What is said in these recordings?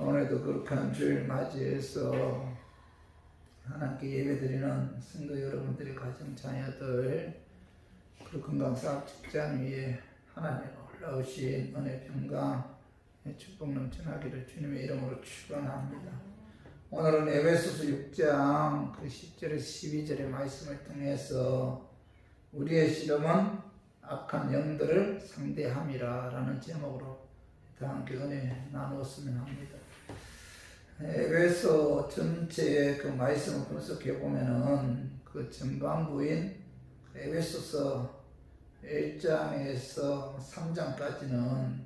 오늘도 거룩한 주일 맞이해서 하나님께 예배드리는 성도 여러분들의 가정 자녀들 그 건강사업 직장 위에 하나님의 놀라우신 은혜 평강 축복 넘쳐나기를 주님의 이름으로 축원합니다. 오늘은 에베소서 6장 10절에서 12절의 말씀을 통해서 우리의 시험은 악한 영들을 상대함이라 라는 제목으로 다 함께 은혜 나누었으면 합니다. 에베소 전체의 그 말씀을 분석해 보면은 그 전반부인 에베소서 1장에서 3장까지는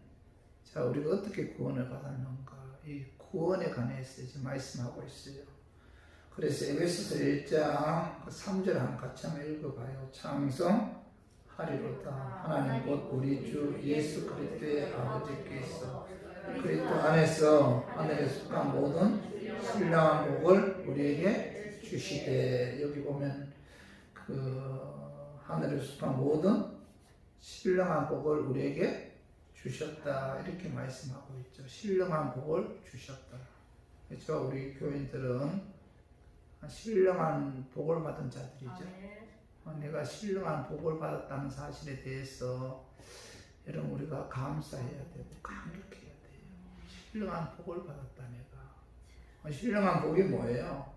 자 우리가 어떻게 구원을 받았는가 이 구원에 관해서 지금 말씀하고 있어요. 그래서 에베소서 1장 3절 같이 한번 읽어봐요. 창성하리로다. 하나님 곧 우리 주 예수 그리스도의 아버지께서 그리스도 안에서 하늘에 속한 모든 신령한 복을 우리에게 주시되, 여기 보면 그 하늘에 속한 모든 신령한 복을 우리에게 주셨다 이렇게 말씀하고 있죠. 신령한 복을 주셨다. 그렇죠? 우리 교인들은 신령한 복을 받은 자들이죠. 내가 신령한 복을 받았다는 사실에 대해서 여러분 우리가 감사해야 되고 감격해야 돼요. 신령한 복을 받았다 내가. 신령한 복이 뭐예요?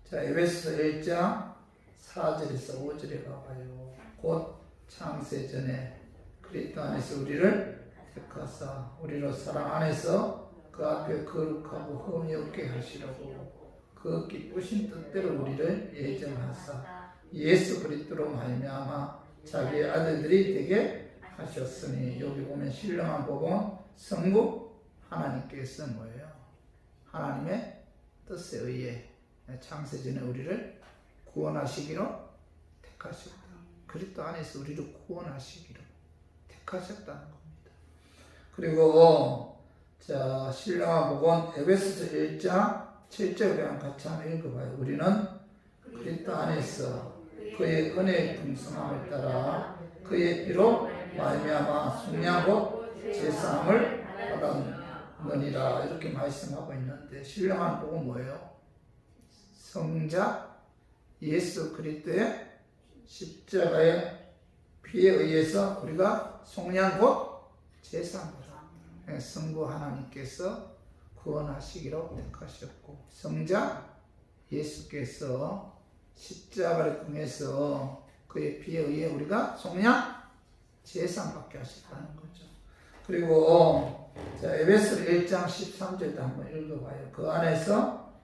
자, 에베소서 1장 4절에서 5절에 가봐요. 곧 창세 전에 그리스도 안에서 우리를 택하사 우리로 사랑 안에서 그 앞에 거룩하고 흠이 없게 하시려고 그 기쁘신 뜻대로 우리를 예정하사 예수 그리스도로 말미암아 자기의 아들들이 되게 하셨으니, 여기 보면 신령한 복은 성부 하나님께서 뭐예요? 하나님의 뜻에 의해 창세전에 우리를 구원하시기로 택하셨다. 그리스도 안에서 우리를 구원하시기로 택하셨다는 겁니다. 그리고 자 신령한 복은 에베소서 1장 7절에 같이 한번 읽어봐요. 우리는 그리스도 안에서 그의 은혜의 풍성함을 따라 그의 피로 말미암아 속량하고 제사함을 받았느니라 이렇게 말씀하고 있는데, 신령한 복은 뭐예요? 성자 예수 그리스도의 십자가의 피에 의해서 우리가 속량 곧 제사함을 성부 하나님께서 구원하시기로 택하셨고, 성자 예수께서 십자가를 통해서 그의 피에 의해 우리가 속량 제사받게 하셨다는 거죠. 그리고 자, 에베소 1장 13절도 한번 읽어봐요. 그 안에서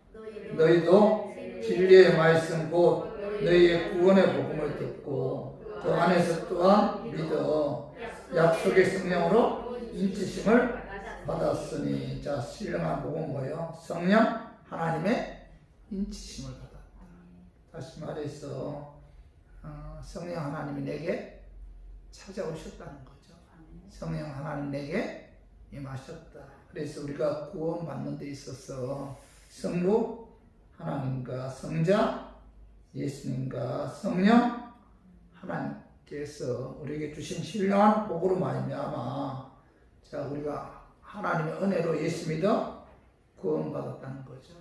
너희도 진리의 말씀 곧 너희의 구원의 복음을 듣고 그 안에서 또한 믿어 약속의 성령으로 인치심을 받았으니, 자 신령한 복은 뭐예요? 성령 하나님의 인치심을 받았다. 다시 말해서 성령 하나님이 내게 찾아오셨다는 거죠. 성령 하나님 내게 임하셨다. 그래서 우리가 구원받는 데 있어서 성부 하나님과 성자 예수님과 성령 하나님께서 우리에게 주신 신령한 복으로 말미암아 자 우리가 하나님의 은혜로 예수 믿어 구원받았다는 거죠.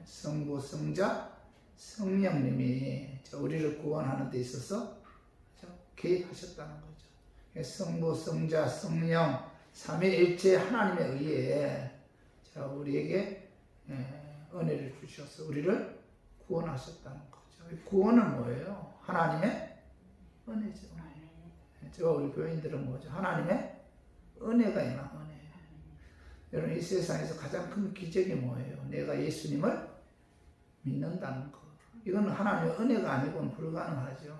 성부, 성자, 성령님이 우리를 구원하는 데 있어서 개입하셨다는 거죠. 성부, 성자, 성령 삼위일체 하나님에 의해 우리에게 은혜를 주셔서 우리를 구원하셨다는 거죠. 구원은 뭐예요? 하나님의 은혜죠. 우리 교인들은 뭐죠? 하나님의 은혜가 임한 은혜. 여러분 이 세상에서 가장 큰 기적이 뭐예요? 내가 예수님을 믿는다는 거. 이건 하나님의 은혜가 아니고는 불가능하죠.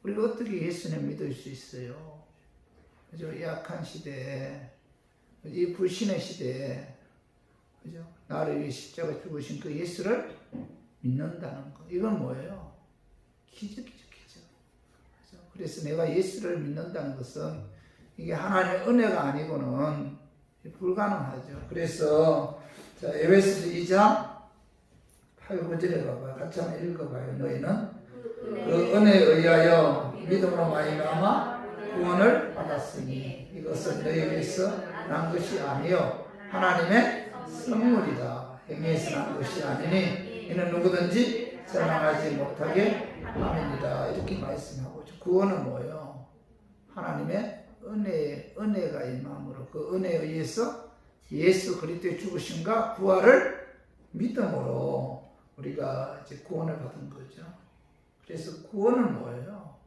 우리가 어떻게 예수님 믿을 수 있어요? 그죠? 이 악한 시대에, 이 불신의 시대에, 그죠? 나를 위해 십자가 죽으신 그 예수를 믿는다는 거. 이건 뭐예요? 기적이죠, 기적. 그죠? 그래서 내가 예수를 믿는다는 것은 이게 하나님의 은혜가 아니고는 불가능하죠. 그래서 자, 에베소서 2장 8, 9절에 봐봐요. 같이 한번 읽어봐요. 너희는 그 은혜에 의하여 믿음으로 말미암아 구원을 받았으니 이것은 너희에게서 난 것이 아니요 하나님의 선물이다. 행위에서 난 것이 아니니 이는 누구든지 자랑하지 못하게 함이니라. 이렇게 말씀하고 있죠. 구원은 뭐예요? 하나님의 은혜가 임함으로 그 은혜에 의해서 예수 그리스도의 죽으심과 부활을 믿음으로 우리가 이제 구원을 받은 거죠. 그래서 구원은 뭐예요?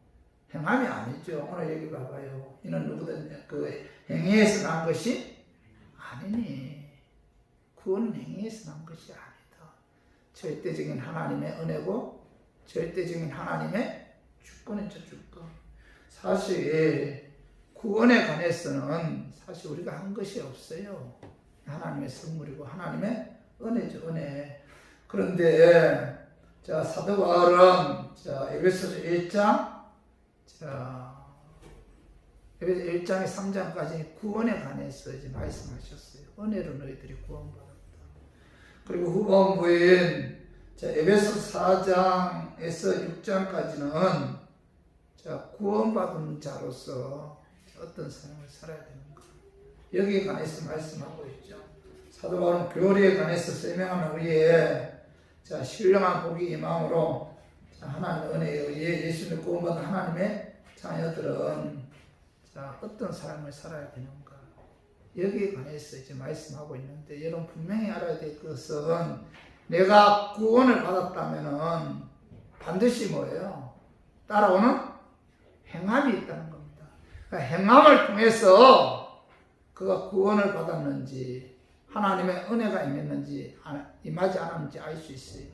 행함이 아니죠. 오늘 여기 봐봐요. 이는 누구든 그 행위에서 난 것이 아니니. 구원은 행위에서 난 것이 아니다. 절대적인 하나님의 은혜고 절대적인 하나님의 주권이죠. 주권. 사실 구원에 관해서는 사실 우리가 한 것이 없어요. 하나님의 선물이고 하나님의 은혜죠. 은혜. 그런데 자, 사도 바울은 자, 에베소서 1장 에베소 1장에 3장까지 구원에 관해서 이제 말씀하셨어요. 은혜로 너희들이 구원받았다. 그리고 후반부인 자, 에베소 4장에서 6장까지는 자, 구원받은 자로서 어떤 삶을 살아야 되는가. 여기에 관해서 말씀하고 있죠. 사도 바울은 교리에 관해서 설명하는 후에 자, 신령한 복이 임함으로 하나님의 은혜에 의해 예수님을 구원받은 하나님의 자녀들은 자, 어떤 삶을 살아야 되는가. 여기에 관해서 이제 말씀하고 있는데 여러분 분명히 알아야 될 것은 내가 구원을 받았다면은 반드시 뭐예요? 따라오는 행함이 있다는 겁니다. 그러니까 행함을 통해서 그가 구원을 받았는지 하나님의 은혜가 임했는지 임하지 않았는지 알 수 있어요.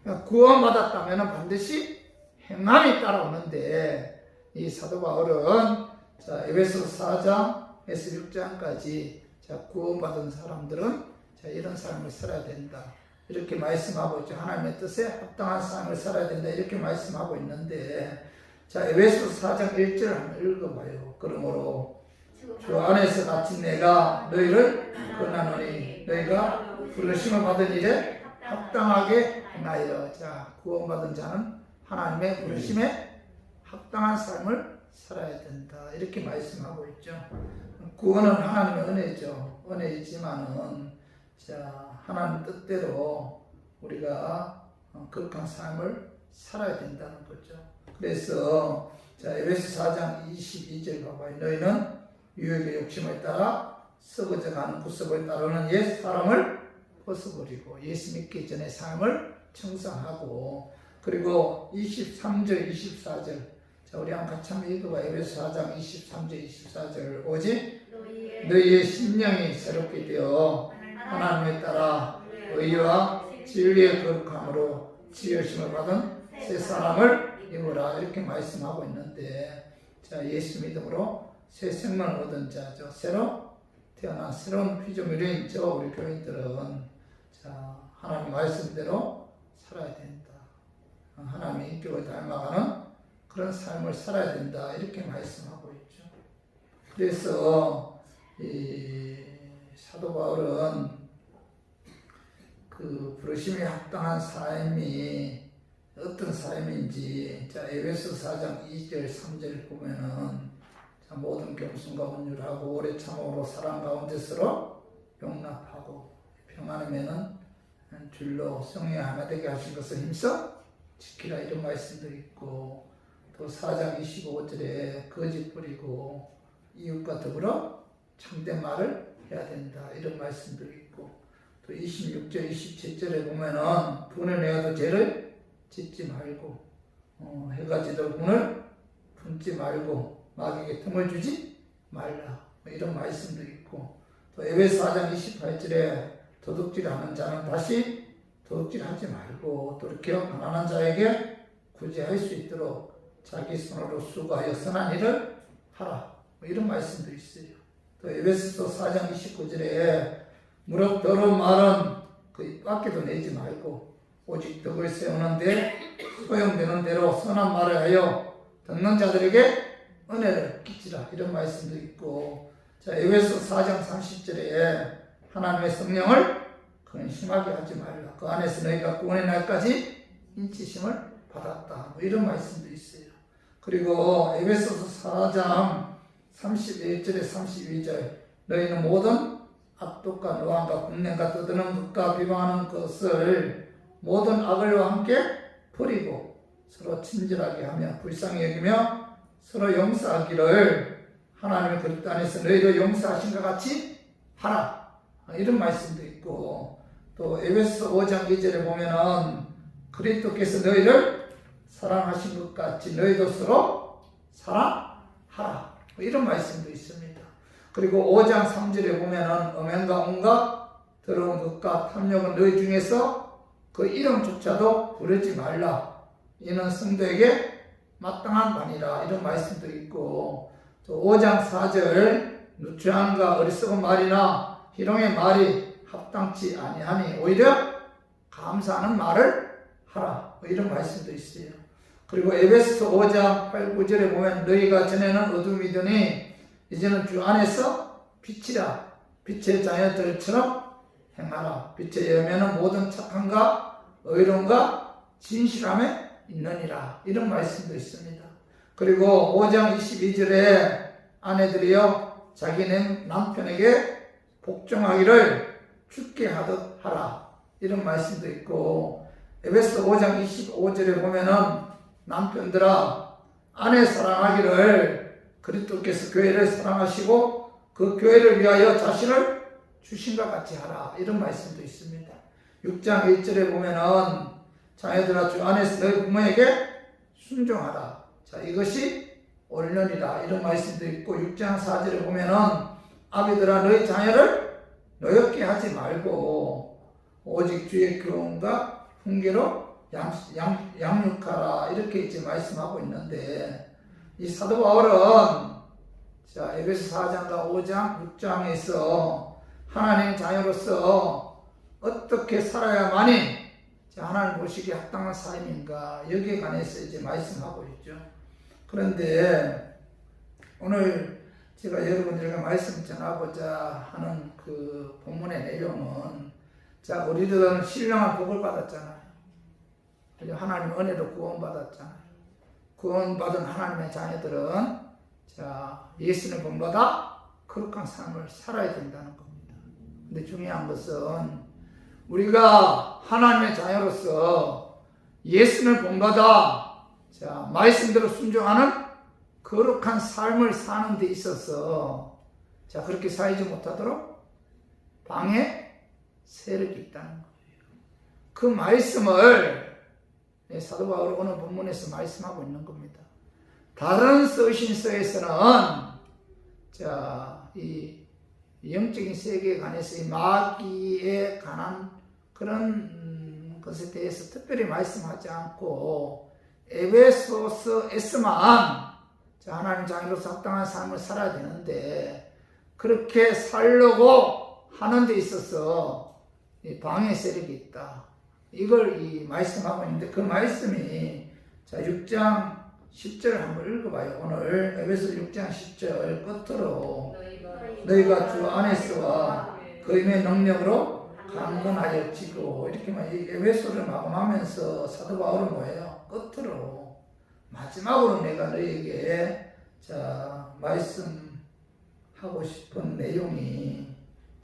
그러니까 구원받았다면 반드시 행함이 따라오는데 이 사도 바울은 자, 에베소 4장에서 6장까지 자, 구원받은 사람들은 자, 이런 삶을 살아야 된다. 이렇게 말씀하고 있죠. 하나님의 뜻에 합당한 삶을 살아야 된다. 이렇게 말씀하고 있는데 자, 에베소 4장 1절 한번 읽어봐요. 그러므로 주 안에서 갇힌 내가 너희를 권하노니 너희가 부르심을 받은 일에 합당하게 행하여. 자, 구원받은 자는 하나님의 부르심에 합당한 삶을 살아야 된다. 이렇게 말씀하고 있죠. 구원은 하나님의 은혜죠. 은혜이지만은 자, 하나님 뜻대로 우리가 거룩한 삶을 살아야 된다는 거죠. 그래서 자, 에베소 4장 22절 봐봐요. 너희는 유혹의 욕심을 따라 썩어져 가는 구습을 따르는 옛 사람을 벗어버리고 예수 믿기 전의 삶을 청산하고. 그리고 23절 24절 자, 우리 한번 같이 한번 읽어봐. 에베소 4장 23절 24절 오직 너희의 심령이 새롭게 되어 하나님에 따라 의와 진리의 거룩함으로 지으심을 받은 새 사람을 입으라. 이렇게 말씀하고 있는데 자, 예수 믿음으로 새 생명을 얻은 자죠. 새로 태어난 새로운 피조물인 저 우리 교인들은 자, 하나님 말씀대로 살아야 된다. 하나님의 인격을 닮아가는 그런 삶을 살아야 된다. 이렇게 말씀하고 있죠. 그래서 이 사도 바울은 그 부르심에 합당한 삶이 어떤 삶인지 자, 에베소 4장 2절 3절 보면은 자, 모든 겸손과 온유하고 오래 참음으로 사랑 가운데 서로 용납하고 평안함에는 줄로 성령 하나 되게 하신 것을 힘써 지키라. 이런 말씀도 있고 또 4장 25절에 거짓 뿌리고 이웃과 더불어 참된 말을 해야 된다. 이런 말씀도 있고 또 26절 27절에 보면은 분을 내어도 죄를 짓지 말고 해가 지도 분을 품지 말고 마귀에게 틈을 주지 말라. 이런 말씀도 있고 또 에베소 4장 28절에 도둑질하는 자는 다시 도둑질하지 말고 돌이켜 가난한 자에게 구제할 수 있도록 자기 손으로 수고하여 선한 일을 하라. 이런 말씀도 있어요. 또 에베소서 4장 29절에 무릇 더러운 말은 그 입 밖에도 내지 말고 오직 덕을 세우는데 소용되는 대로 선한 말을 하여 듣는 자들에게 은혜를 끼치라. 이런 말씀도 있고 자, 에베소 4장 30절에 하나님의 성령을 근심하게 하지 말라. 그 안에서 너희가 구원의 날까지 인치심을 받았다. 이런 말씀도 있어요. 그리고 에베소서 4장 31절에 32절 너희는 모든 악독과 노함과 분냄과 떠드는 것과 비방하는 것을 모든 악을과 함께 버리고 서로 친절하게 하며 불쌍히 여기며 서로 용서하기를 하나님의 그리스도 안에서 너희도 용서하신 것 같이 하라. 이런 말씀도 있고 또 에베소 5장 2절에 보면은 그리스도께서 너희를 사랑하신 것 같이 너희도 서로 사랑하라. 이런 말씀도 있습니다. 그리고 5장 3절에 보면은 음행과 온갖 더러운 것과 탐욕은 너희 중에서 그 이름조차도 부르지 말라. 이는 성도에게 마땅한 바니라. 이런 말씀도 있고 또 5장 4절 누추함과 어리석은 말이나 희롱의 말이 합당치 아니하니 오히려 감사하는 말을 하라. 이런 말씀도 있어요. 그리고 에베소 5장 8, 9절에 보면 너희가 전에는 어둠이더니 이제는 주 안에서 빛이라. 빛의 자녀들처럼 행하라. 빛의 열매는 모든 착함과 의로움과 진실함에 있느니라. 이런 말씀도 있습니다. 그리고 5장 22절에 아내들이여 자기는 남편에게 복종하기를 죽게 하듯 하라. 이런 말씀도 있고 에베소 5장 25절에 보면은 남편들아 아내 사랑하기를 그리스도께서 교회를 사랑하시고 그 교회를 위하여 자신을 주신 것 같이 하라. 이런 말씀도 있습니다. 6장 1절에 보면은 자녀들아 주 안에서 너희 부모에게 순종하라. 자, 이것이 옳으니라. 이런 말씀도 있고 6장 4절에 보면은 아비들아 너희 자녀를 노엽게 하지 말고 오직 주의 교훈과 훈계로 양육하라. 이렇게 이제 말씀하고 있는데 이 사도 바울은 자, 에베소 4장과 5장, 6장에서 하나님의 자녀로서 어떻게 살아야만이 하나님 보시기에 합당한 삶인가 여기에 관해서 이제 말씀하고 있죠. 그런데 오늘 제가 여러분들에게 말씀 전하고자 하는 그 본문의 내용은 자, 우리들은 신령한 복을 받았잖아요. 하나님 은혜로 구원받았잖아요. 구원받은 하나님의 자녀들은 자, 예수님 본받아 거룩한 삶을 살아야 된다는 겁니다. 근데 중요한 것은 우리가 하나님의 자녀로서 예수를 본받아 자, 말씀대로 순종하는 거룩한 삶을 사는 데 있어서 자, 그렇게 살지 못하도록 방해 세력이 있다는 거예요. 그 말씀을 사도 바울이 오늘 본문에서 말씀하고 있는 겁니다. 다른 서신서에서는 자, 이 영적인 세계에 관해서 이 마귀에 관한 그런 것에 대해서 특별히 말씀하지 않고 에베소서에서만 자, 하나님 자녀로서 합당한 삶을 살아야 되는데 그렇게 살려고 하는 데 있어서 방해 세력이 있다. 이걸 말씀하고 있는데 그 말씀이 자, 6장 10절을 한번 읽어봐요. 오늘 에베소 6장 10절 끝으로 너희가 주 안에서와 그 힘의 능력으로 강건하여 지고 이렇게만 이 에베소를 마감하면서 사도 바울은 뭐예요? 끝으로 마지막으로 내가 너희에게 자, 말씀하고 싶은 내용이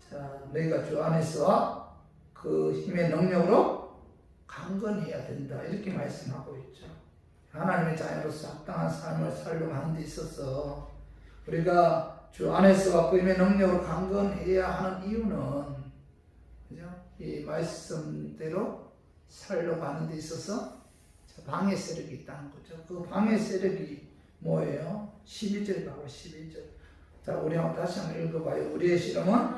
자, 너희가 주 안에서와 그 힘의 능력으로 강건해야 된다. 이렇게 말씀하고 있죠. 하나님의 자녀로서 합당한 삶을 살려고 하는 데 있어서 우리가 주 안에서와 그 힘의 능력으로 강건해야 하는 이유는 그죠? 이 말씀대로 살려고 하는 데 있어서 방해 세력이 있다는 거죠. 그 방해 세력이 뭐예요? 12절 봐봐. 12절. 자, 우리 한번 다시 한번 읽어봐요. 우리의 실험은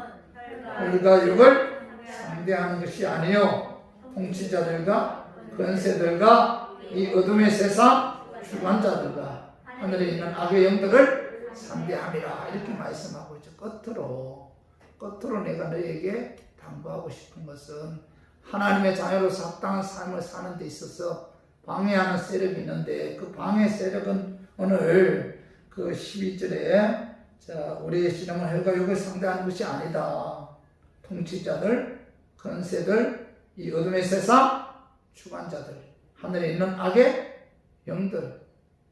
우리가 육을 상대하는 것이 아니요 통치자들과 권세들과 이 어둠의 세상 주관자들과 하늘에 있는 악의 영들을 상대함이라. 이렇게 말씀하고 있죠. 끝으로 내가 너희에게 당부하고 싶은 것은 하나님의 자녀로서 합당한 삶을 사는 데 있어서 방해하는 세력이 있는데 그 방해 세력은 오늘 그 12절에 자, 우리의 신앙은 혈과 육을 상대하는 것이 아니다. 통치자들, 권세들, 이 어둠의 세상 주관자들, 하늘에 있는 악의 영들,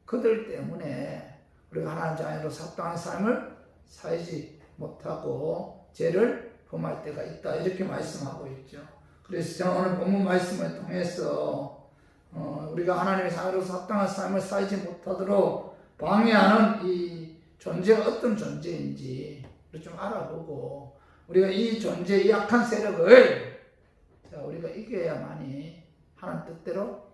그들 때문에 우리가 하나님 자녀로서 합당한 삶을 살지 못하고 죄를 범할 때가 있다. 이렇게 말씀하고 있죠. 그래서 저는 오늘 본문 말씀을 통해서 우리가 하나님의 자녀로서 합당한 삶을 살지 못하도록 방해하는 이 존재가 어떤 존재인지 좀 알아보고 우리가 이 존재, 이 악한 세력을 우리가 이겨야만이 하나님 뜻대로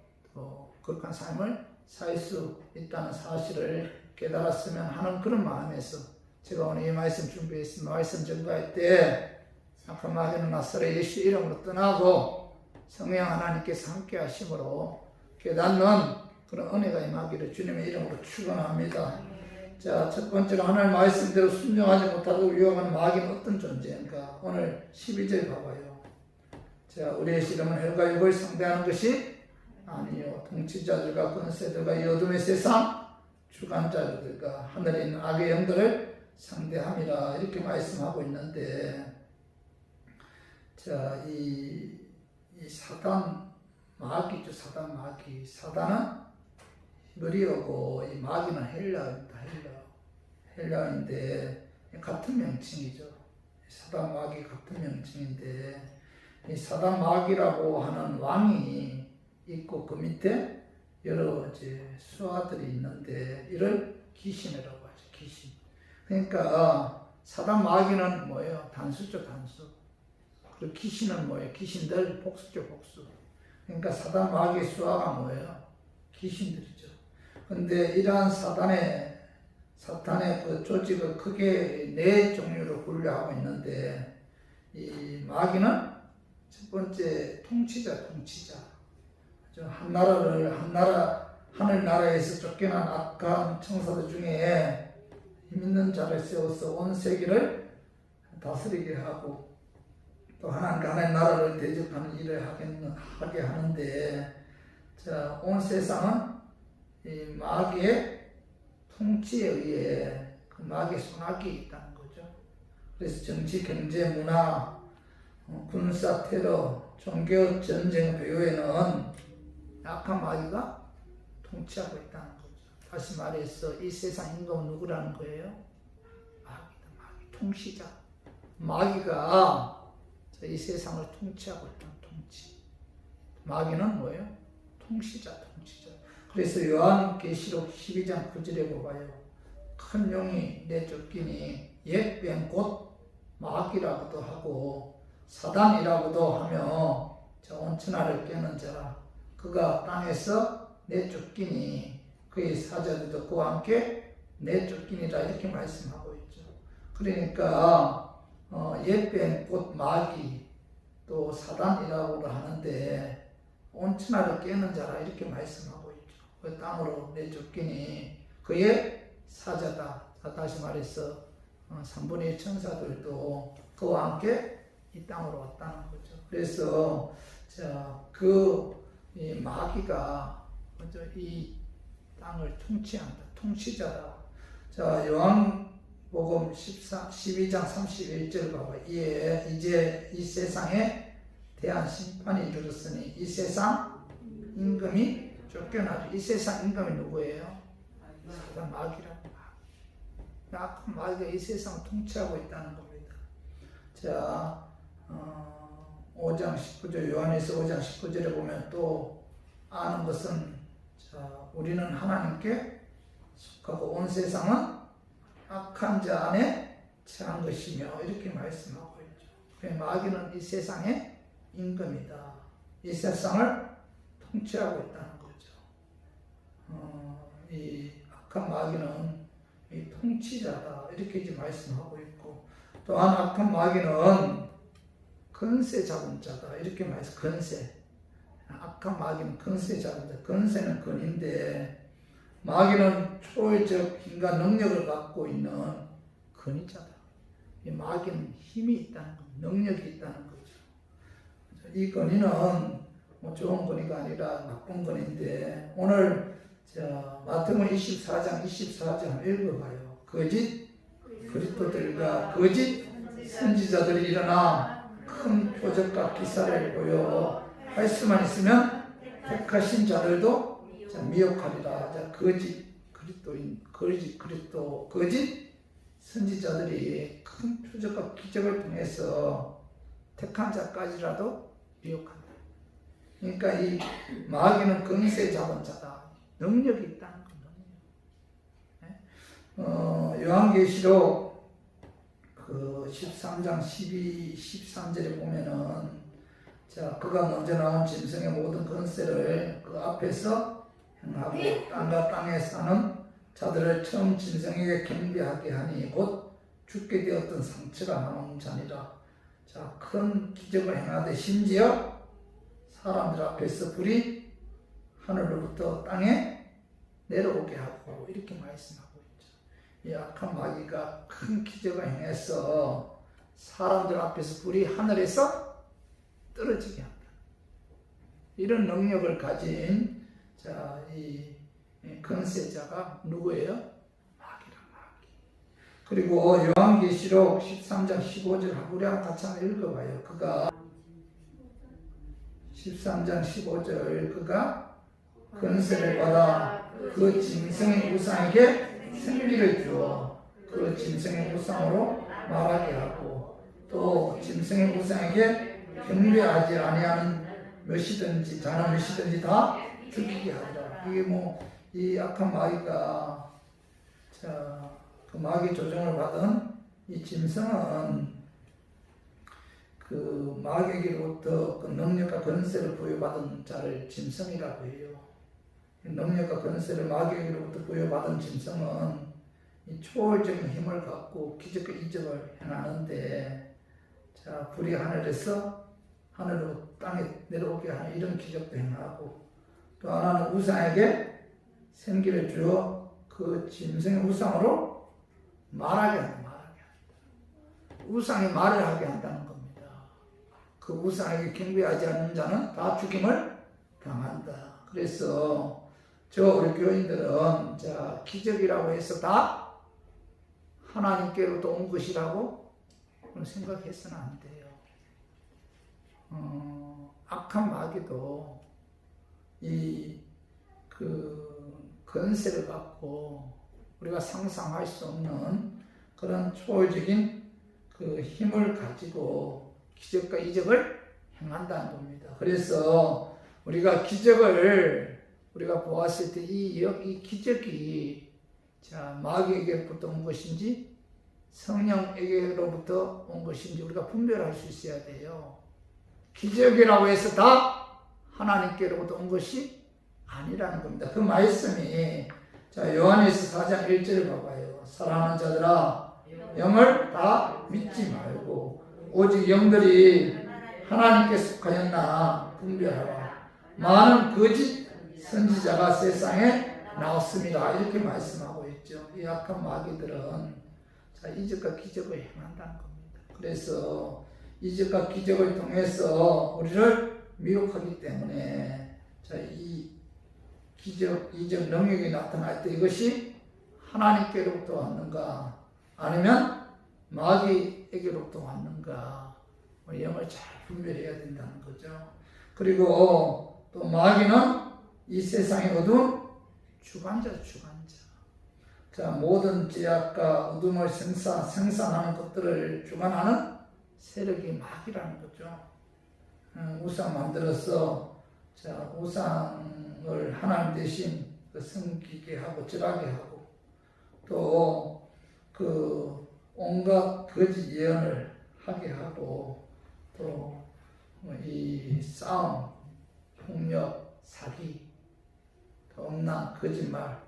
거룩한 삶을 살 수 있다는 사실을 깨달았으면 하는 그런 마음에서 제가 오늘 이 말씀 준비했습니다. 말씀 전가할 때 악한 마귀는 나사렛 예수 이름으로 떠나고 성령 하나님께서 함께 하심으로 깨닫는 그런 은혜가 임하기를 주님의 이름으로 축원합니다. 자, 첫 번째로 하나님 말씀대로 순종하지 못하고 위험한 마귀는 어떤 존재인가? 오늘 12절 봐봐요. 자, 우리의 씨름은 혈과 육을 상대하는 것이 아니요, 통치자들과 권세들과 이 어둠의 세상 주관자들과 하늘에 있는 악의 영들을 상대함이라 이렇게 말씀하고 있는데, 자, 이 사단 마귀죠. 사단 마귀. 사단은 히브리어고 이 마귀는 헬라어입니다. 헬라어인데 같은 명칭이죠. 사단 마귀 같은 명칭인데 이 사단 마귀라고 하는 왕이 있고 그 밑에 여러 이제 수하들이 있는데 이를 귀신이라고 하죠. 귀신. 그러니까 사단 마귀는 뭐예요? 단수죠, 단수. 그리고 귀신은 뭐예요? 귀신들 복수죠, 복수. 그러니까 사단 마귀의 수하가 뭐예요? 귀신들이죠. 근데 이러한 사탄의 그 조직을 크게 네 종류로 분류하고 있는데 이 마귀는 첫 번째 통치자. 하늘나라에서 쫓겨난 악한 청사들 중에 힘 있는 자를 세워서 온 세계를 다스리게 하고 또 하나님의 나라를 대적하는 일을 하게 하는데, 자, 온 세상은 이 마귀의 통치에 의해 그 마귀의 손아귀에 있다는 거죠. 그래서 정치, 경제, 문화, 군사, 테러, 종교, 전쟁, 배후에는 악한 마귀가 통치하고 있다는 거죠. 다시 말해서 이 세상 임금은 누구라는 거예요? 마귀다. 마귀. 통치자. 마귀가 이 세상을 통치하고 있다는 통치. 마귀는 뭐예요? 통치자. 그래서 요한계시록 12장 9절에 보아요. 큰 용이 내쫓기니 옛뱀 곧 마귀라고도 하고 사단이라고도 하며 온 천하를 깨는 자라. 그가 땅에서 내쫓기니 그의 사자들도 그와 함께 내쫓기니라 이렇게 말씀하고 있죠. 그러니까 옛뱀 곧 마귀 또 사단이라고도 하는데 온 천하를 깨는 자라 이렇게 말씀하고 있죠. 그 땅으로 내쫓기니 그의 사자다. 다시 말해서 3분의 1 천사들도 그와 함께 이 땅으로 왔다는 거죠. 그래서 이 마귀가 먼저 이 땅을 통치한다. 통치자다. 자, 요한복음 12장 31절 봐봐. 이제 이 세상에 대한 심판이 이르렀으니 이 세상 임금이 쫓겨나죠. 이 세상 임금이 누구예요? 사단 마귀라고. 악한 마귀가 이 세상을 통치하고 있다는 겁니다. 자, 5장 19절, 요한에서 5장 19절에 보면 또 아는 것은, 자, 우리는 하나님께 속하고 온 세상은 악한 자 안에 처한 것이며 이렇게 말씀하고 있죠. 마귀는 이 세상의 임금이다. 이 세상을 통치하고 있다는 거죠. 이 악한 마귀는 이 통치자다. 이렇게 이제 말씀하고 있고, 또한 악한 마귀는 건세 잡은 자다. 이렇게 말해서 건세. 악한 마귀는 건세 잡은 자. 건세는 건인데 마귀는 초월적 힘과 능력을 갖고 있는 건의자다. 이 마귀는 힘이 있다는 것, 능력이 있다는 거죠. 이 건의는 뭐 좋은 건의가 아니라 나쁜 건의인데 오늘 마태복음 24장 읽어봐요. 거짓 그리스도들과 거짓 선지자들이 일어나 큰 표적과 기사를 보여 할 수만 있으면 택하신 자들도 미혹하리라. 거짓 그리스도인, 거짓 그리스도, 거짓 선지자들이 큰 표적과 기적을 통해서 택한 자까지라도 미혹한다. 그러니까 이 마귀는 권세 잡은 자다. 능력이 있다는 거예요. 요한계시록 그 13장 12, 13절에 보면은 자, 그가 먼저 나온 짐승의 모든 권세를 그 앞에서 행하고 땅과 땅에 사는 자들을 처음 짐승에게 경배하게 하니 곧 죽게 되었던 상처가 나온 자니라. 자, 큰 기적을 행하되 심지어 사람들 앞에서 불이 하늘로부터 땅에 내려오게 하고 이렇게 말씀하고 있죠. 이 악한 마귀가 큰 기적을 행해서 사람들 앞에서 불이 하늘에서 떨어지게 한다. 이런 능력을 가진 자, 이 권세자가 누구예요? 마귀라, 마귀. 그리고 요한계시록 13장 15절 우리 같이 한번 읽어봐요. 그가 13장 15절 그가 권세를 받아 그 짐승의 우상에게 생기를 주어 그 짐승의 우상으로 말하게 하고 또 짐승의 우상에게 경배하지 아니하는 몇이든지 자는 몇이든지 다 죽이게 하리라. 이게 뭐 이 악한 마귀가 자, 그 마귀 조종을 받은 이 짐승은 그 마귀에게로부터 그 능력과 권세를 부여받은 자를 짐승이라고 해요. 능력과 권세를 마귀에게로부터 부여받은 짐승은 이 초월적인 힘을 갖고 기적과 이적을 행하는데 자, 불이 하늘에서 하늘로 땅에 내려오게 하는 이런 기적도 행하고 또 하나는 우상에게 생기를 주어 그 짐승의 우상으로 말하게 한다. 말하게 한다. 우상이 말을 하게 한다는 겁니다. 그 우상에게 경배하지 않는 자는 다 죽임을 당한다. 그래서 저 우리 교인들은 자, 기적이라고 해서 다 하나님께로부터 온 것이라고 생각해서는 안 돼요. 악한 마귀도 그 권세를 갖고 우리가 상상할 수 없는 그런 초월적인 그 힘을 가지고 기적과 이적을 행한다는 겁니다. 그래서 우리가 기적을 우리가 보았을 때 이 기적이 자, 마귀에게부터 온 것인지 성령에게로부터 온 것인지 우리가 분별할 수 있어야 돼요. 기적이라고 해서 다 하나님께로부터 온 것이 아니라는 겁니다. 그 말씀이 자, 요한에서 4장 1절을 봐봐요. 사랑하는 자들아 영을 다 믿지 말고 오직 영들이 하나님께 속하였나 분별하라. 많은 거짓 선지자가 세상에 나왔습니다. 이렇게 말씀하고 있죠. 이 악한 마귀들은 자, 이적과 기적을 행한다는 겁니다. 그래서 이적과 기적을 통해서 우리를 미혹하기 때문에 자, 이 기적, 이적 능력이 나타날 때 이것이 하나님께로부터 왔는가 아니면 마귀에게로부터 왔는가 영을 잘 분별해야 된다는 거죠. 그리고 또 마귀는 이 세상의 어두운 주관자. 자, 모든 죄악과 어둠을 생산하는 것들을 주관하는 세력이 마귀라는 거죠. 우상 만들어서 자, 우상을 하나님 대신 섬기게 하고 절하게 하고 또 그 온갖 거짓 예언을 하게 하고 또 이 싸움, 폭력, 사기, 음란, 거짓말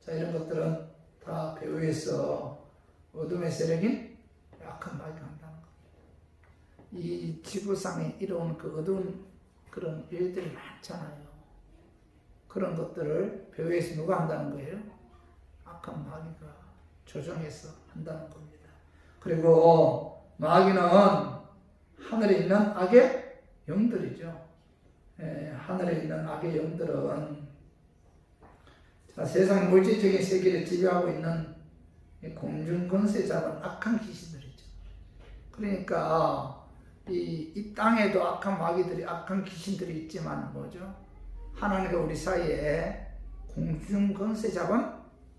자, 이런 것들은 다 배후에서 어둠의 세력인 악한 마귀가 한다는 겁니다. 이 지구상에 이루어온 그 어두운 그런 일들이 많잖아요. 그런 것들을 배후에서 누가 한다는 거예요? 악한 마귀가 조종해서 한다는 겁니다. 그리고 마귀는 하늘에 있는 악의 영들이죠. 하늘에 있는 악의 영들은 자, 세상 물질적인 세계를 지배하고 있는 공중 권세 잡은 악한 귀신들이죠. 그러니까 이 땅에도 악한 마귀들이 악한 귀신들이 있지만 뭐죠? 하나님과 우리 사이에 공중 권세 잡은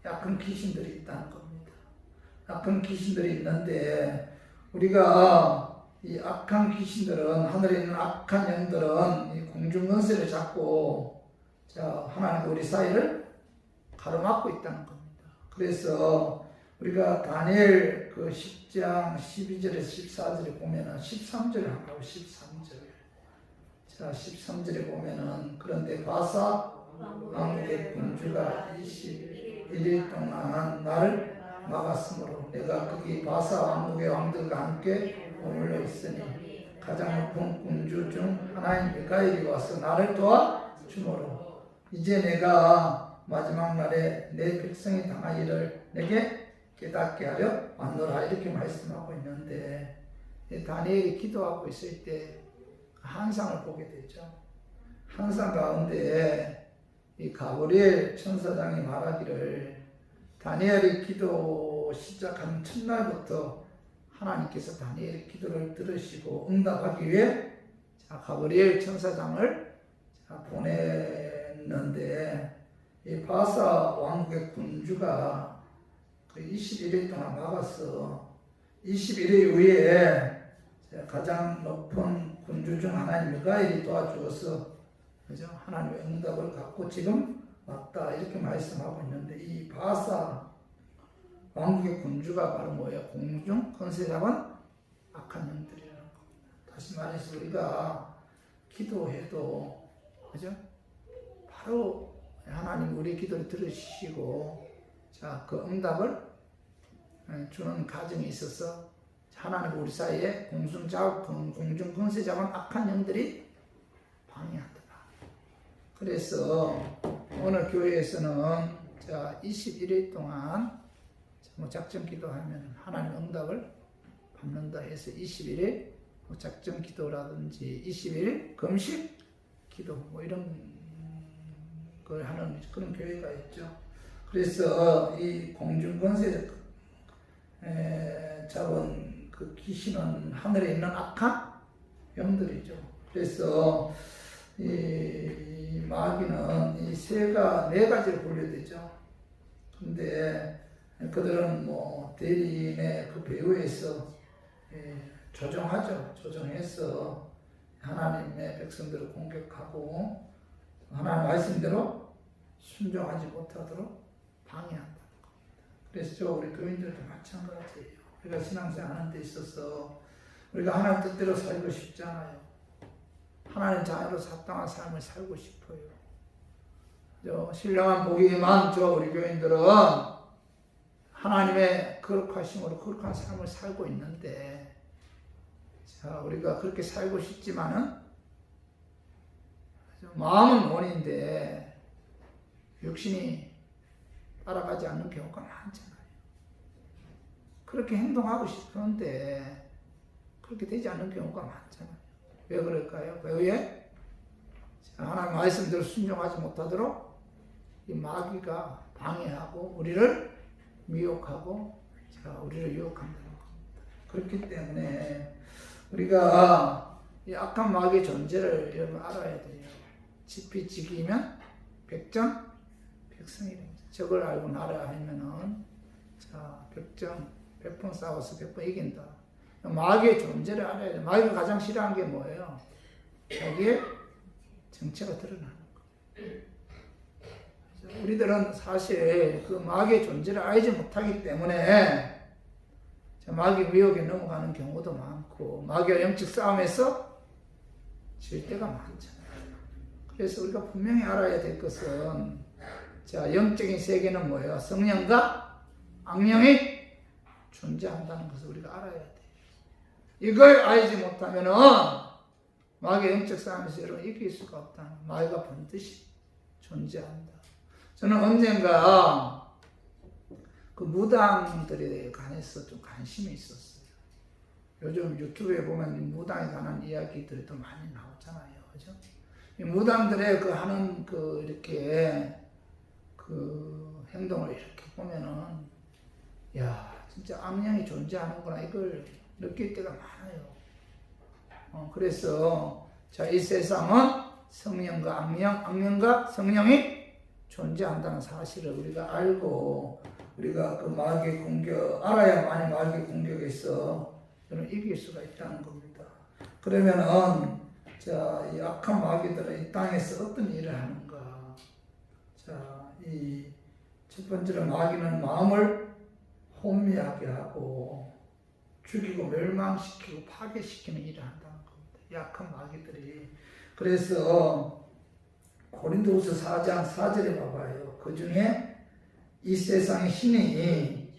악한 귀신들이 있다는 겁니다. 악한 귀신들이 있는데 우리가 이 악한 귀신들은 하늘에 있는 악한 영들은 이 공중 권세를 잡고 자 하나님 우리 사이를 가로막고 있다는 겁니다. 그래서 우리가 다니엘 그 10장 12절에서 14절에 보면은 13절을 하고 13절. 자 13절에 보면은 그런데 바사 왕국의 군주가 21일 동안 나를 막았으므로 내가 거기 바사 왕국의 왕들과 함께 머물러 있으니 가장 높은 군주 중 하나인 미가엘이 와서 나를 도와주므로 이제 내가 마지막 날에 내 백성이 당할 일을 내게 깨닫게 하려 왔노라 이렇게 말씀하고 있는데 다니엘이 기도하고 있을 때 환상을 보게 되죠. 환상 가운데 이 가브리엘 천사장이 말하기를 다니엘이 기도 시작한 첫날부터 하나님께서 다니엘의 기도를 들으시고 응답하기 위해 가브리엘 천사장을 보냈는데 이 바사 왕국의 군주가 그 21일 동안 막았어. 21일 후에 가장 높은 군주 중 하나님 미가엘이 도와주어서 그죠? 하나님의 응답을 갖고 지금 왔다 이렇게 말씀하고 있는데 이 바사 왕국의 군주가 바로 뭐예요? 공중 권세 잡은 악한 영들이라는 겁니다. 다시 말해서 우리가 기도해도 그죠? 바로 하나님 우리 기도를 들으시고 자, 그 응답을 주는 과정이 있어서 하나님 우리 사이에 공중 권세 잡은 악한 영들이 방해한다. 그래서 오늘 교회에서는 자 21일 동안 작정 기도하면 하나님 응답을 받는다 해서 21일 작정 기도라든지 21일 금식 기도 뭐 이런 걸 하는 그런 교회가 있죠. 그래서 이 공중 권세 잡은 그 귀신은 하늘에 있는 악한 영들이죠. 그래서 이 마귀는 이 새가 네 가지로 분류되죠. 근데 그들은 뭐 대리인의 그 배후에서 조종하죠. 조종해서 하나님의 백성들을 공격하고 하나님 말씀대로 순종하지 못하도록 방해한다는 겁니다. 그래서 우리 교인들도 마찬가지예요. 우리가 신앙생활 하는 데 있어서 우리가 하나님 뜻대로 살고 싶잖아요. 하나님 자녀로 합당한 삶을 살고 싶어요. 신령한 복이 많죠. 우리 교인들은 하나님의 거룩하심으로 거룩한 삶을 살고 있는데 자 우리가 그렇게 살고 싶지만은 마음은 원인데 육신이 따라가지 않는 경우가 많잖아요. 그렇게 행동하고 싶은데 그렇게 되지 않는 경우가 많잖아요. 왜 그럴까요? 왜? 하나님 말씀대로 순종하지 못하도록 이 마귀가 방해하고 우리를 미혹하고 우리를 유혹한다는 겁니다. 그렇기 때문에 우리가 이 악한 마귀의 존재를 여러분 알아야 돼요. 지피지기면 백전 백성이랍니다. 저걸 알고 나를 알면은 백전 100번 싸워서 100번 이긴다. 마귀의 존재를 알아야 돼. 마귀가 가장 싫어하는 게 뭐예요? 자기의 정체가 드러나는 거예요. 우리들은 사실 그 마귀의 존재를 알지 못하기 때문에 마귀 미혹에 넘어가는 경우도 많고 마귀와 영적 싸움에서 질 때가 많잖아요. 그래서 우리가 분명히 알아야 될 것은 영적인 세계는 뭐예요? 성령과 악령이 존재한다는 것을 우리가 알아야 돼요. 이걸 알지 못하면은 마귀의 영적 싸움에서 여러분 이길 수가 없다. 마귀가 반드시 존재한다. 저는 언젠가 그 무당들에 관해서 좀 관심이 있었어요. 요즘 유튜브에 보면 무당에 관한 이야기들이 또 많이 나오잖아요. 그죠? 이 무당들의 그 하는 그 이렇게 그 행동을 이렇게 보면은 야 진짜 악령이 존재하는구나 이걸 느낄 때가 많아요. 그래서 이 세상은 성령과 악령, 악령과 성령이 존재한다는 사실을 우리가 알고 우리가 그 마귀의 공격 알아야만이 마귀의 공격에서 저는 이길 수가 있다는 겁니다. 그러면은 자, 이 악한 마귀들은 이 땅에서 어떤 일을 하는가? 자, 이 첫 번째로 마귀는 마음을 혼미하게 하고 죽이고 멸망시키고 파괴시키는 일을 한다는 겁니다. 이 악한 마귀들이. 그래서 고린도후서 4장 4절에 봐봐요. 그 중에 이 세상의 신이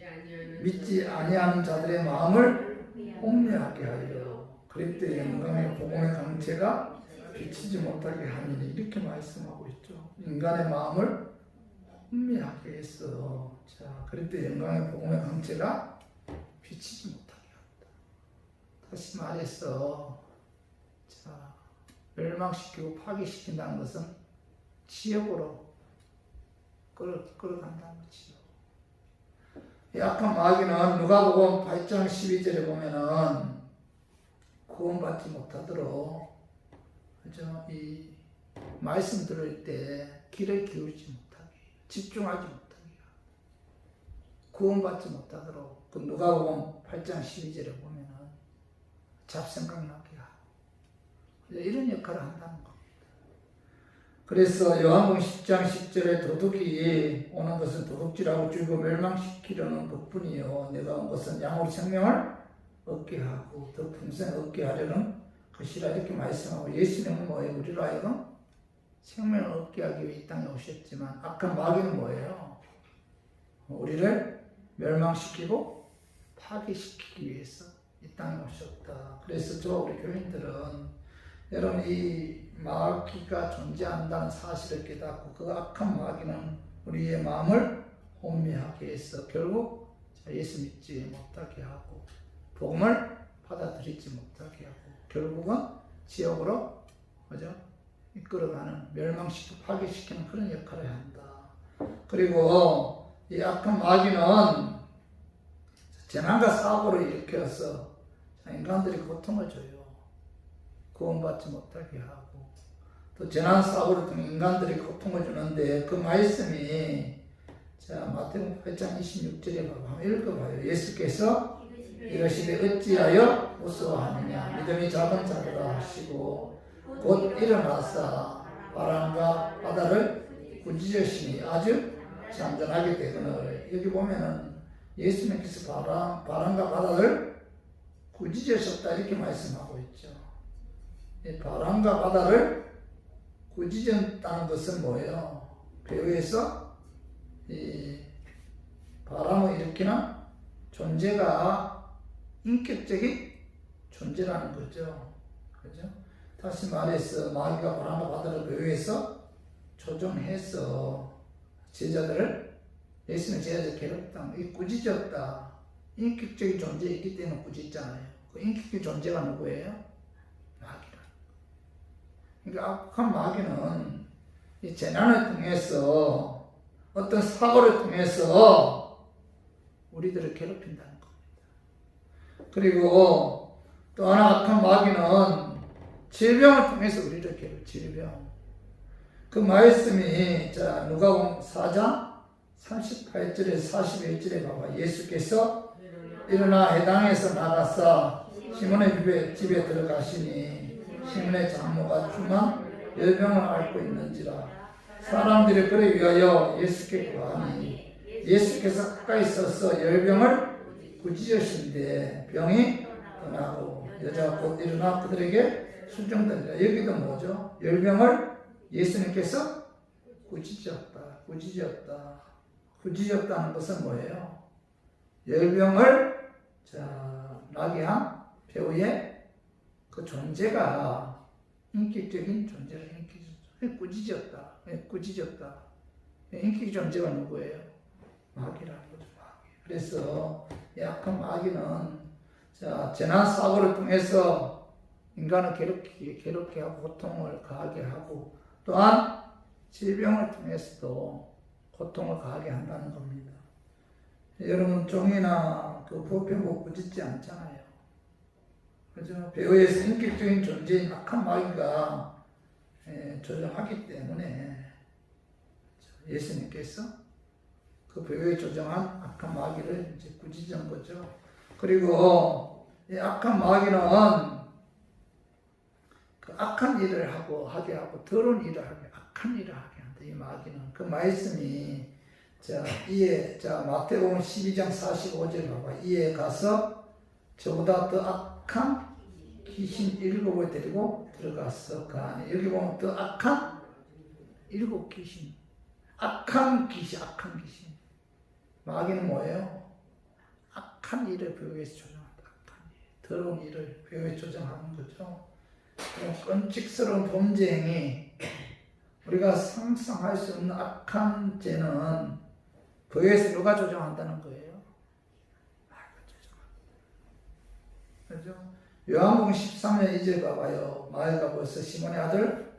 믿지 아니하는 자들의 마음을 혼미하게 하여 그리스도의 영광의 복음의 강체가 비치지 못하게 하니 이렇게 말씀하고 있죠. 인간의 마음을 혼미하게 했어. 자, 그리스도의 영광의 복음의 강체가 비치지 못하게 한다. 다시 말해서 자, 멸망시키고 파괴시킨다는 것은 지옥으로 끌어간다는 거죠. 약한 마귀는 누가복음 8장 12절에 보면은 구원받지 못하도록 그죠? 이 말씀 들을 때 귀를 기울이지 못하게 집중하지 못하게 구원받지 못하도록 그 누가복음 8장 12절에 보면은 잡생각나게 하고 이런 역할을 한다는 겁니다. 그래서 요한복음 10장 10절에 도둑이 오는 것은 도둑질하고 죽이고 멸망시키려는 것뿐이요 내가 온 것은 양으로 생명을 얻게 하고 더 풍성히 얻게 하려는 것이라 이렇게 말씀하고 예수님은 뭐예요? 우리로 하여금 생명을 얻게 하기 위해 이 땅에 오셨지만 악한 마귀는 뭐예요? 우리를 멸망시키고 파괴시키기 위해서 이 땅에 오셨다. 그래서 저 우리 교인들은 여러분 이 마귀가 존재한다는 사실을 깨닫고 그 악한 마귀는 우리의 마음을 혼미하게 해서 결국 예수 믿지 못하게 하고 복음을 받아들이지 못하게 하고 결국은 지옥으로 그죠? 이끌어가는 멸망시키고 파괴시키는 그런 역할을 한다. 그리고 이 악한 마귀는 재난과 사고를 일으켜서 인간들이 고통을 줘요. 구원받지 못하게 하고 또 재난 사고를 통해 인간들이 고통을 주는데 그 말씀이 자 마태복음 8장 26절에 한번 읽어봐요. 예수께서 이러시되 어찌하여 무서워하느냐 믿음이 작은 자들아 하시고 곧 일어나사 바람과 바다를 꾸짖으시니 아주 잔잔하게 되거늘. 여기 보면은 예수님께서 바람과 바다를 꾸짖으셨다 이렇게 말씀하고 있죠. 이 바람과 바다를 꾸짖었다는 것은 뭐예요? 배후에서 이 바람을 일으키는 존재가 인격적인 존재라는 거죠. 그죠? 다시 말해서 마귀가 바람과 바다를 배후에서 조종해서 제자들을 예수님 제자들 괴롭다, 꾸짖었다. 인격적인 존재이기 때문에 꾸짖잖아요. 그 인격적인 존재가 누구예요? 마귀라. 그러니까 악한 마귀는 이 재난을 통해서 어떤 사고를 통해서 우리들을 괴롭힌다는 겁니다. 그리고 또 하나 악한 마귀는 질병을 통해서 우리를 괴롭혀. 질병. 그 말씀이 자 누가복음 4장 38절에서 41절에 봐봐. 예수께서 일어나 해당에서 나가서 시몬의 집에 들어가시니 시몬의 장모가 중한 열병을 앓고 있는지라 사람들이 그를 위하여 예수께 구하니 예수께서 가까이 서서 열병을 꾸짖으신데 병이 떠나고 여자가 곧 일어나 그들에게 순종되니라. 여기도 뭐죠? 열병을 예수님께서 꾸짖었다는 것은 뭐예요? 열병을 나게 한 배우의 그 존재가 인격적인 존재를 꾸짖었다. 인격 존재가 누구예요? 마귀라는 거죠. 마귀. 그래서 약한 마귀는 재난 사고를 통해서 인간을 괴롭게 하고 고통을 가하게 하고 또한 질병을 통해서도 고통을 가하게 한다는 겁니다. 여러분 종이나 그 보편복 꾸짖지 않잖아요. 그죠? 배후에서 인격적인 존재인 악한 마귀가 조종하기 때문에 예수님께서 그 벽에 조정한 악한 마귀를 이제 꾸짖은 거죠. 그리고 이 악한 마귀는 그 악한 일을 하게 하고 더러운 일을 하게 악한 일을 하게 한다. 이 마귀는 그 말씀이 마태복음 12장 45절 봐봐. 이에 가서 저보다 더 악한 귀신 7을 데리고 들어갔어. 그 안에 여기 보면 더 악한 7 귀신. 악한 귀신. 마귀는 뭐예요? 악한 일을 벽에서 조정한다. 악한 일. 더러운 일을 벽에 조정하는 거죠. 끔찍스러운 범죄 행위, 우리가 상상할 수 없는 악한 죄는 벽에서 누가 조정한다는 거예요? 마귀가 조정한다. 그렇죠? 요한복음 13년 2절 봐봐요. 마귀가 벌써 시몬의 아들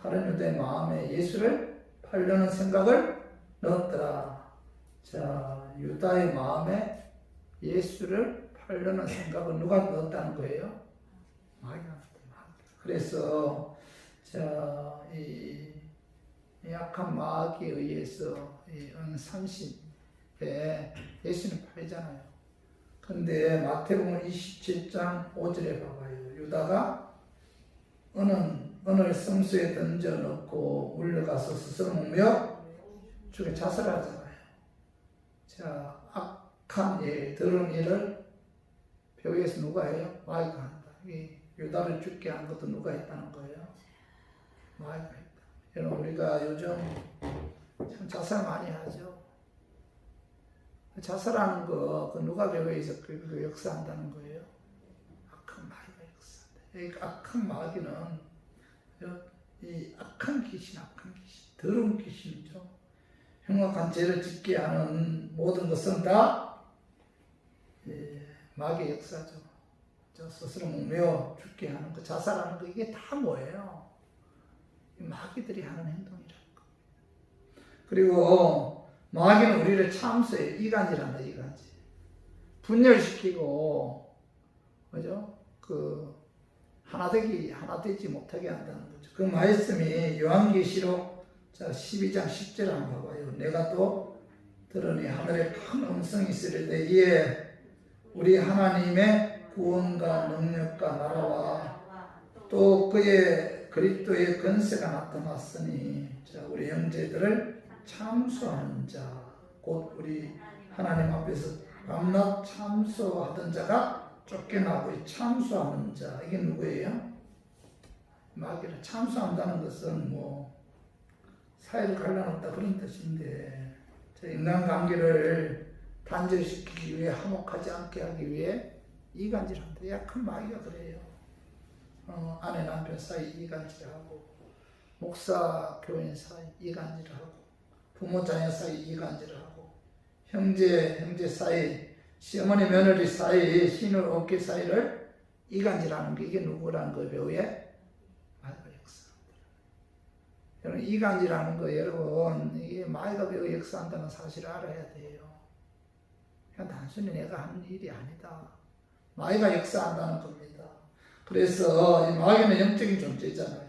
다른 유대의 마음에 예수를 팔려는 생각을 넣었더라. 자, 유다의 마음에 예수를 팔려는 생각을 누가 넣었다는 거예요? 마귀가. 그래서 이 약한 마귀에 의해서 이 은산신에 예수님 팔잖아요. 근데 마태복음 27장 5절에 봐봐요. 유다가 은을 성수에 던져 넣고 물러가서 스스로 목며 죽여 자살하잖아요. 자, 악한 일, 더러운 일을 벽에서 누가 해요? 마귀가 한다. 유다를 죽게 한 것도 누가 했다는 거예요? 마귀가 했다. 여러분, 우리가 요즘 참 자살 많이 하죠. 자살하는 거, 그 누가 벽에서 그 역사한다는 거예요? 악한 마귀가 역사한다. 이 악한 마귀는 이 악한 귀신, 더러운 귀신이죠. 흉악한 죄를 짓게 하는 모든 것은 다 마귀의 역사죠. 스스로 목매어 죽게 하는 거, 자살하는 거, 이게 다 뭐예요? 마귀들이 하는 행동이라는 거. 그리고 마귀는 우리를 참수해. 이간질한다, 이간질. 분열시키고, 그죠? 하나 되지 못하게 한다는 거죠. 그 말씀이 요한계시록 12장 10절 한번 봐봐요. 내가 또 들으니 하늘에 큰 음성이 있으리되 이에 우리 하나님의 구원과 능력과 나라와 또 그의 그리스도의 권세가 나타났으니 우리 형제들을 참수하는 자, 곧 우리 하나님 앞에서 밤낮 참수하던 자가 쫓겨나고 참수하는 자, 이게 누구예요? 마귀를 참수한다는 것은 사회를 갈라놓다 그런 뜻인데, 인간관계를 단절시키기 위해, 화목하지 않게 하기 위해 이간질한다. 약한 마귀가 그래요. 아내 남편 사이 이간질하고, 목사 교인 사이 이간질하고, 부모 자녀 사이 이간질하고, 형제 사이, 시어머니 며느리 사이, 신을 얻기 사이를 이간질하는 게 이게 누구라는 거 배우에 마귀가 역사한다. 여러분, 이간질하는 거 여러분, 이게 마귀가 배우 역사한다는 사실을 알아야 돼요. 그냥 단순히 내가 하는 일이 아니다. 마귀가 역사한다는 겁니다. 그래서 이 마귀는 영적인 존재잖아요.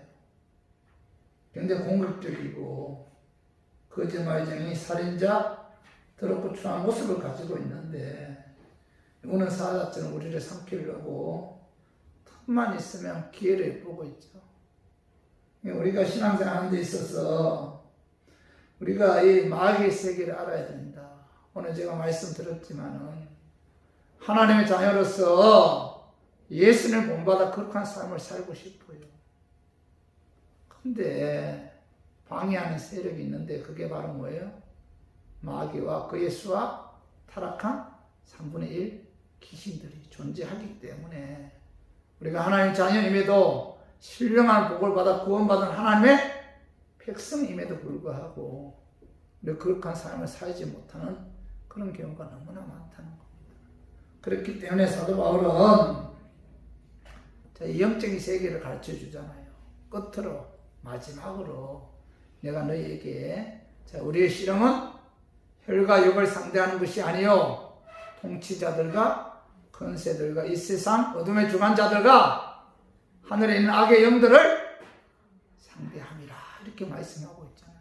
굉장히 공격적이고 거짓말쟁이, 살인자, 더럽고 추한 모습을 가지고 있는데, 우는 사자처럼 우리를 삼키려고 틈만 있으면 기회를 보고 있죠. 우리가 신앙생활 하는 데 있어서 우리가 이 마귀의 세계를 알아야 된다. 오늘 제가 말씀드렸지만은 하나님의 자녀로서 예수를 본받아 거룩한 삶을 살고 싶어요. 근데 방해하는 세력이 있는데 그게 바로 뭐예요? 마귀와 그의 수와 타락한 3분의 1 귀신들이 존재하기 때문에 우리가 하나님 자녀임에도 신령한 복을 받아 구원받은 하나님의 백성임에도 불구하고 우리가 거룩한 삶을 살지 못하는 그런 경우가 너무나 많다는 겁니다. 그렇기 때문에 사도 바울은 이 영적인 세계를 가르쳐 주잖아요. 끝으로 마지막으로 내가 너희에게 우리의 실험은 혈과 육을 상대하는 것이 아니요 통치자들과 권세들과 이 세상 어둠의 주관자들과 하늘에 있는 악의 영들을 상대함이라, 이렇게 말씀하고 있잖아요.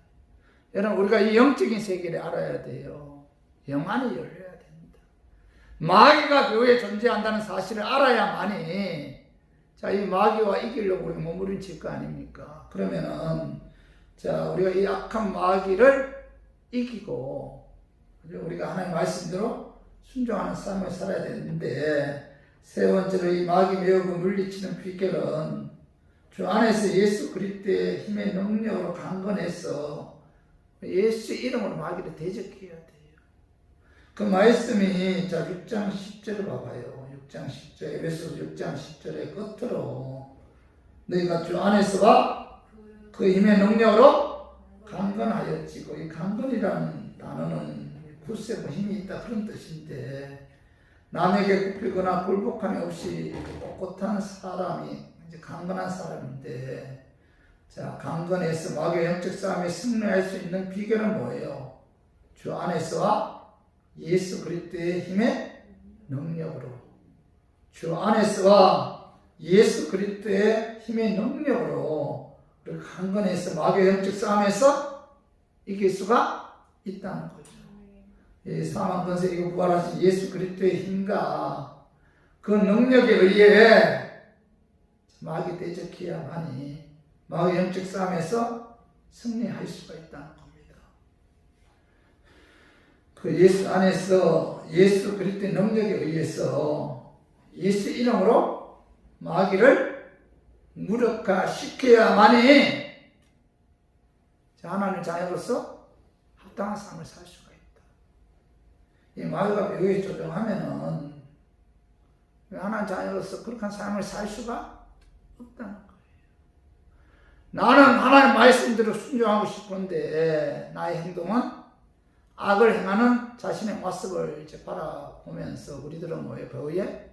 여러분 우리가 이 영적인 세계를 알아야 돼요. 영안이 열려야 됩니다. 마귀가 교회에 존재한다는 사실을 알아야만이 자, 이 마귀와 이기려고 우리가 몸부림칠 거 아닙니까? 그러면은 자, 우리가 이 악한 마귀를 이기고 우리가 하나님 말씀대로 순종하는 삶을 살아야 되는데, 세 번째로 이 마귀 매혹을 물리치는 비결은 주 안에서 예수 그리스도의 힘의 능력으로 강건해서 예수 이름으로 마귀를 대적해야 돼요. 그 말씀이 자 6장 10절을 봐봐요. 6장 10절, 에베소서 6장 10절의 끝으로 너희가 주 안에서와 그 힘의 능력으로 강건하였지고, 이 강건이라는 단어는 굳세고 힘이 있다 그런 뜻인데, 남에게 굽히거나 굴복함이 없이 꼿꼿한 사람이 이제 강건한 사람인데, 자 강건해서 마귀의 영적 싸움에 승리할 수 있는 비결은 뭐예요? 주 안에서와 예수 그리스도의 힘의 능력으로, 주 안에서와 예수 그리스도의 힘의 능력으로 우리가 강건해서 마귀의 영적 싸움에서 이길 수가 있다는 거죠. 이 사망 권세 이고 부활하신 예수 그리스도의 힘과 그 능력에 의해 마귀 대적해야만이 마귀 영적 싸움에서 승리할 수가 있다는 겁니다. 그 예수 안에서 예수 그리스도의 능력에 의해서 예수 이름으로 마귀를 무력화시켜야만이 하나님의 자녀로서 합당한 삶을 살 수가 있다. 이 마귀가 배후에 조종하면은 하나님 자녀로서 그렇게 삶을 살 수가 없다는 거예요. 나는 하나님 말씀대로 순종하고 싶은데 나의 행동은 악을 행하는 자신의 모습을 이제 바라보면서 우리들은 뭐예요? 배후에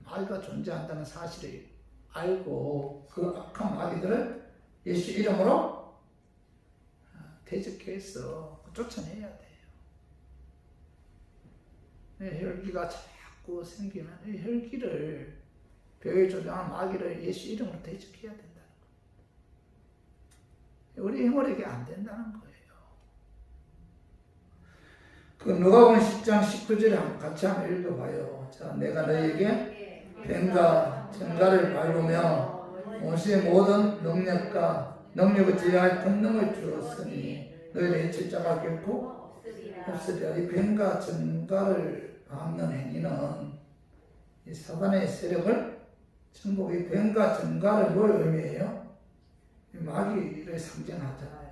마귀가 존재한다는 사실을 알고 그 악한 마귀들을 예수 이름으로 대적해서 쫓아내야 돼요. 혈기가 자꾸 생기면 이 혈기를 배후에 조종하는 마귀를 예수 이름으로 대적해야 된다는 거예요. 우리 힘으로 이게 안 된다는 거예요. 그 누가복음 10장 19절에 한번 같이 한번 읽어봐요. 자, 내가 너희에게 뱀과 전갈을 밟으며 모세의 모든 능력을 제어할 권능을 주었으니 너희를 해칠 자가 결코 없으리라. 이 뱀과 전갈을 밟는 행위는 이 사단의 세력을 정복이 뱀과 전갈을 뭘 의미해요? 마귀를 상징하잖아요.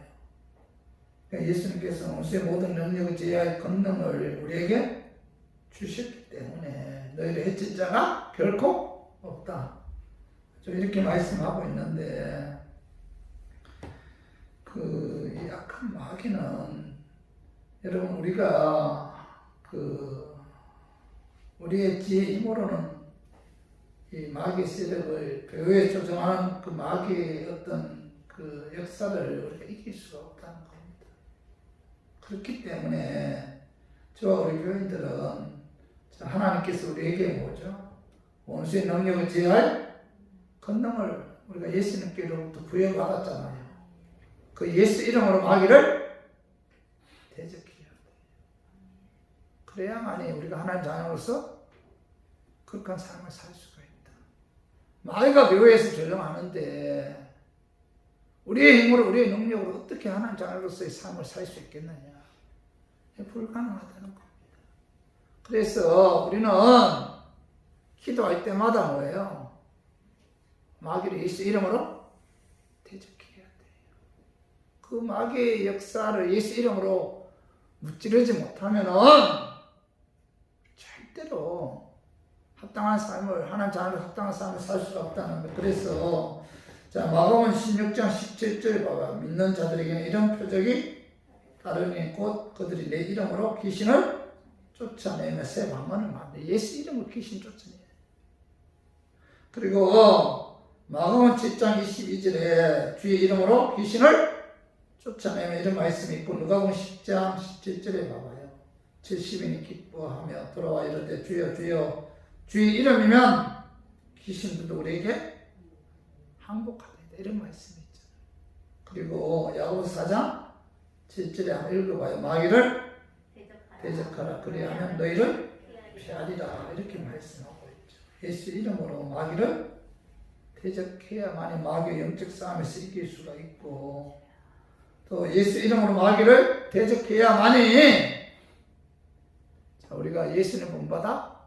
예수님께서 모세의 모든 능력을 제어할 권능을 우리에게 주셨기 때문에 너희를 해칠 자가 결코 없다. 이렇게 말씀하고 있는데, 그 약한 마귀는 여러분 우리가 우리의 지혜 힘으로는 이 마귀 세력을 배후에 조종하는 그 마귀의 어떤 그 역사를 우리가 이길 수가 없다는 겁니다. 그렇기 때문에 저와 우리 교인들은 하나님께서 우리에게 뭐죠? 원수의 능력을 제어할 권능을 우리가 예수님께로부터 부여받았잖아요. 그 예수 이름으로 마귀를 대적해야 돼요. 그래야만이 우리가 하나님 자녀로서 극한 삶을 살 수가 있다. 마귀가 배후에서 조종하는데 우리의 힘으로 우리의 능력으로 어떻게 하나님 자녀로서의 삶을 살 수 있겠느냐? 불가능하다는 겁니다. 그래서 우리는 기도할 때마다 뭐예요? 마귀를 예수 이름으로 대적해야 돼요. 그 마귀의 역사를 예수 이름으로 무찌르지 못하면은 절대로 합당한 삶을, 하나님 자녀로 합당한 삶을 살 수가 없다는 거예요. 그래서 자, 마가복음 16장 17절 봐봐. 믿는 자들에게는 이런 표적이 따르니 곧 그들이 내 이름으로 귀신을 쫓아내며 새 방언을 만들. 예수 이름으로 귀신 쫓아내요. 그리고 마가복음 7장 22절에 주의 이름으로 귀신을 쫓아내며 이런 말씀이 있고, 누가복음 10장 17절에 봐봐요. 70인이 기뻐하며 돌아와 이르되 주여 주여 주의 이름이면 귀신들도 우리에게 항복하다. 이런 말씀이 있잖아요. 그리고 야고보서 4장 7절에 한번 읽어봐요. 마귀를 대적하라. 그리하면 너희를 피하리라. 이렇게 말씀하고 있죠. 예수 이름으로 마귀를 대적해야만이 마귀의 영적 싸움에서 이길 수가 있고, 또 예수 이름으로 마귀를 대적해야만이 자, 우리가 예수님 본받아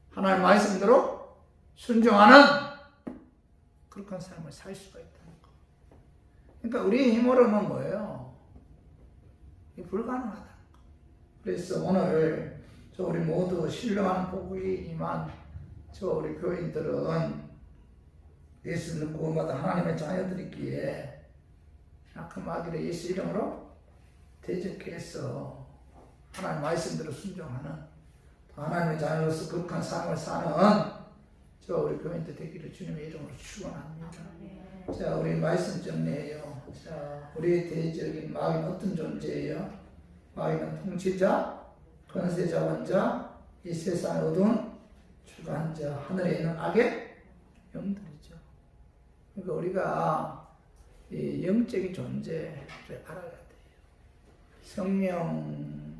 하나님 말씀대로 순종하는 그렇게 삶을 살 수가 있다는 거. 그러니까 우리의 힘으로는 뭐예요? 이게 불가능하다는 거. 그래서 오늘 저 우리 모두 신령한 복이 임한 저 우리 교인들은 예수를 구원받아 하나님의 자녀들이기에 악한 마귀를 예수 이름으로 대적해서 하나님 말씀대로 순종하는 하나님의 자녀로서 거룩한 삶을 사는 저 우리 교인들 되기를 주님의 이름으로 축원합니다. 자, 우리 말씀 정리해요. 자, 우리의 대적인 마귀는 어떤 존재예요? 마귀는 통치자, 권세자원자, 이 세상의 어두운 주관자, 하늘에 있는 악의 영들이죠. 그러니까 우리가 이 영적인 존재를 알아야 돼요. 성령님이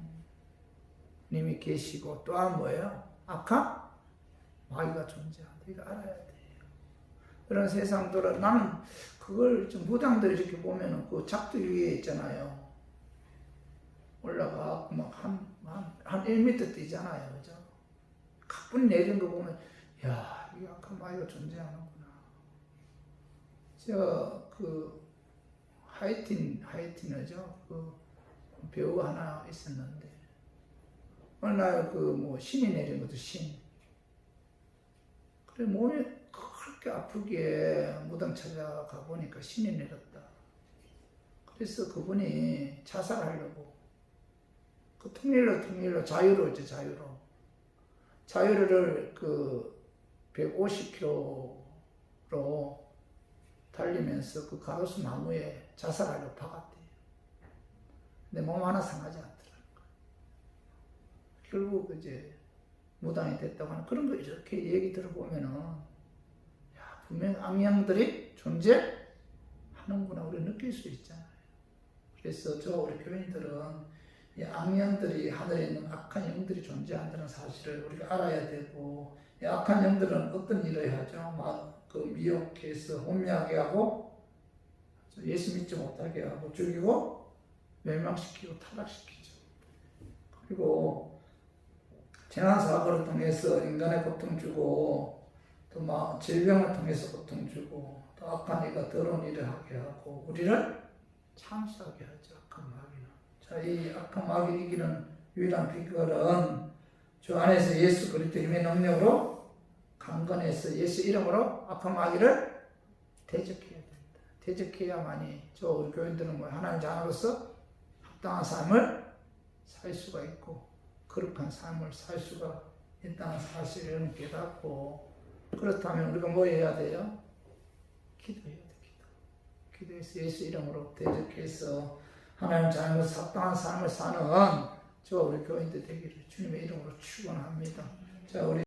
계시고 또한 뭐예요? 악한 마귀가 존재한다. 이거 알아야 돼요. 그런 세상들은 나는 그걸 좀 무당들 이렇게 보면은 그 작두 위에 있잖아요. 올라가 한 1m 뛰잖아요. 그죠? 가뿐히 내리는 거 보면 야, 이 악한 마귀가 존재하는구나. 하이틴이죠. 그 배우가 하나 있었는데 어느 날 신이 내린 것도 신. 그래 몸이 그렇게 아프게 무당 찾아가 보니까 신이 내렸다. 그래서 그분이 자살하려고 그 통일로 자유로 자유로를 150km로 달리면서 그 가로수 나무에 자살하려고 박았대요. 근데 몸 하나 상하지 않더라고요. 결국 이제 무당이 됐다고 하는 그런 거 이렇게 얘기 들어보면은 야, 분명 악령들이 존재하는구나 우리 느낄 수 있잖아요. 그래서 저 우리 교인들은 이 악령들이 하늘에 있는 악한 영들이 존재한다는 사실을 우리가 알아야 되고, 이 악한 영들은 어떤 일을 하죠? 미혹해서 혼미하게 하고 예수 믿지 못하게 하고 죽이고 멸망시키고 타락시키죠. 그리고 재난사고를 통해서 인간의 고통 주고, 또 질병을 통해서 고통 주고, 또 악한 이가 더러운 일을 하게 하고 우리를 참수하게 하죠. 악한 마귀는. 자, 이 악한 마귀를 이기는 유일한 비결은 주 안에서 예수 그리스도의 힘의 능력으로 강건해서 예수 이름으로 악한 마귀를 대적해야 됩니다. 대적해야만이 저 우리 교인들은 하나님 자녀로서 합당한 삶을 살 수가 있고 거룩한 삶을 살 수가 있다는 사실을 깨닫고, 그렇다면 우리가 뭐 해야 돼요? 기도해야 돼. 기도해서 예수 이름으로 대적해서 하나님 자녀로서 합당한 삶을 사는 저 우리 교인들 되기를 주님의 이름으로 축원합니다. 자, 우리